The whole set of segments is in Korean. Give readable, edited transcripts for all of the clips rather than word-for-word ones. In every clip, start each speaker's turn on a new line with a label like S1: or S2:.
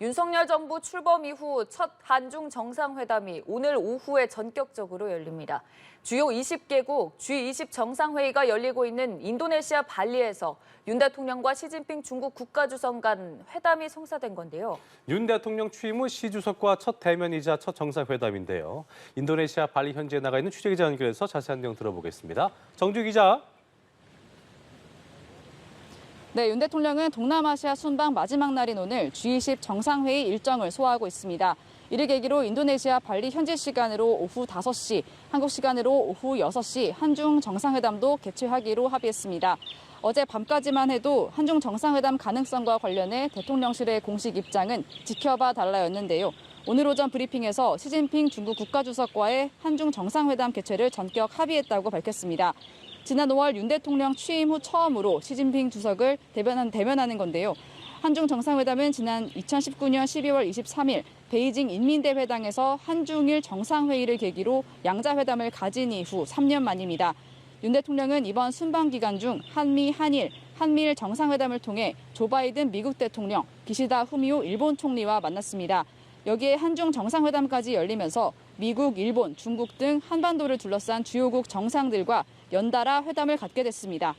S1: 윤석열 정부 출범 이후 첫 한중 정상회담이 오늘 오후에 전격적으로 열립니다. 주요 20개국 G20 정상회의가 열리고 있는 인도네시아 발리에서 윤 대통령과 시진핑 중국 국가주석 간 회담이 성사된 건데요.
S2: 윤 대통령 취임 후 시 주석과 첫 대면이자 첫 정상회담인데요. 인도네시아 발리 현지에 나가 있는 취재기자 연결해서 자세한 내용 들어보겠습니다. 정주 기자.
S3: 네, 윤 대통령은 동남아시아 순방 마지막 날인 오늘 G20 정상회의 일정을 소화하고 있습니다. 이를 계기로 인도네시아 발리 현지 시간으로 오후 5시, 한국 시간으로 오후 6시 한중 정상회담도 개최하기로 합의했습니다. 어제 밤까지만 해도 한중 정상회담 가능성과 관련해 대통령실의 공식 입장은 지켜봐 달라였는데요. 오늘 오전 브리핑에서 시진핑 중국 국가주석과의 한중 정상회담 개최를 전격 합의했다고 밝혔습니다. 지난 5월 윤 대통령 취임 후 처음으로 시진핑 주석을 대면하는 건데요. 한중 정상회담은 지난 2019년 12월 23일 베이징 인민대회당에서 한중일 정상회의를 계기로 양자회담을 가진 이후 3년 만입니다. 윤 대통령은 이번 순방 기간 중 한미일 정상회담을 통해 조 바이든 미국 대통령, 기시다 후미오 일본 총리와 만났습니다. 여기에 한중 정상회담까지 열리면서 미국, 일본, 중국 등 한반도를 둘러싼 주요국 정상들과 연달아 회담을 갖게 됐습니다.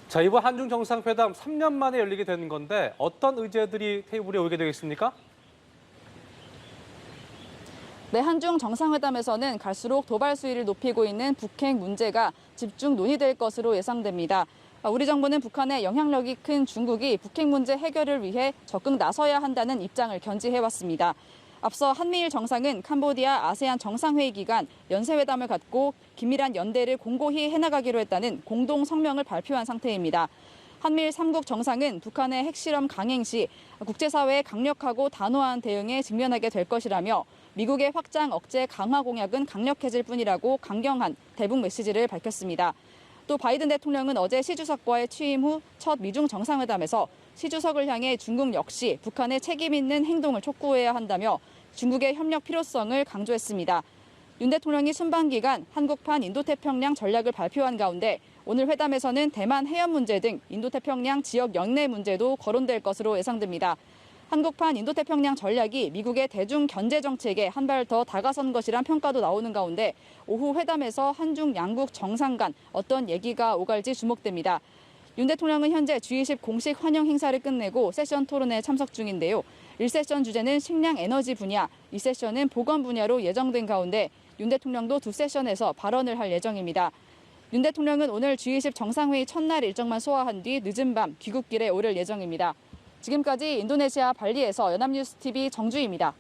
S2: 자, 이번 한중 정상회담 3년 만에 열리게 되는 건데 어떤 의제들이 테이블에 오게 되겠습니까?
S3: 네, 한중 정상회담에서는 갈수록 도발 수위를 높이고 있는 북핵 문제가 집중 논의될 것으로 예상됩니다. 우리 정부는 북한의 영향력이 큰 중국이 북핵 문제 해결을 위해 적극 나서야 한다는 입장을 견지해왔습니다. 앞서 한미일 정상은 캄보디아 아세안 정상회의 기간 연쇄회담을 갖고 긴밀한 연대를 공고히 해나가기로 했다는 공동 성명을 발표한 상태입니다. 한미일 3국 정상은 북한의 핵실험 강행 시 국제사회의 강력하고 단호한 대응에 직면하게 될 것이라며 미국의 확장 억제 강화 공약은 강력해질 뿐이라고 강경한 대북 메시지를 밝혔습니다. 또 바이든 대통령은 어제 시 주석과의 취임 후 첫 미중 정상회담에서 시 주석을 향해 중국 역시 북한의 책임 있는 행동을 촉구해야 한다며 중국의 협력 필요성을 강조했습니다. 윤 대통령이 순방 기간 한국판 인도태평양 전략을 발표한 가운데 오늘 회담에서는 대만 해협 문제 등 인도태평양 지역 연내 문제도 거론될 것으로 예상됩니다. 한국판 인도태평양 전략이 미국의 대중 견제 정책에 한 발 더 다가선 것이란 평가도 나오는 가운데 오후 회담에서 한중 양국 정상 간 어떤 얘기가 오갈지 주목됩니다. 윤 대통령은 현재 G20 공식 환영 행사를 끝내고 세션 토론에 참석 중인데요. 1세션 주제는 식량 에너지 분야, 2세션은 보건 분야로 예정된 가운데 윤 대통령도 2세션에서 발언을 할 예정입니다. 윤 대통령은 오늘 G20 정상회의 첫날 일정만 소화한 뒤 늦은 밤 귀국길에 오를 예정입니다. 지금까지 인도네시아 발리에서 연합뉴스TV 정주희입니다.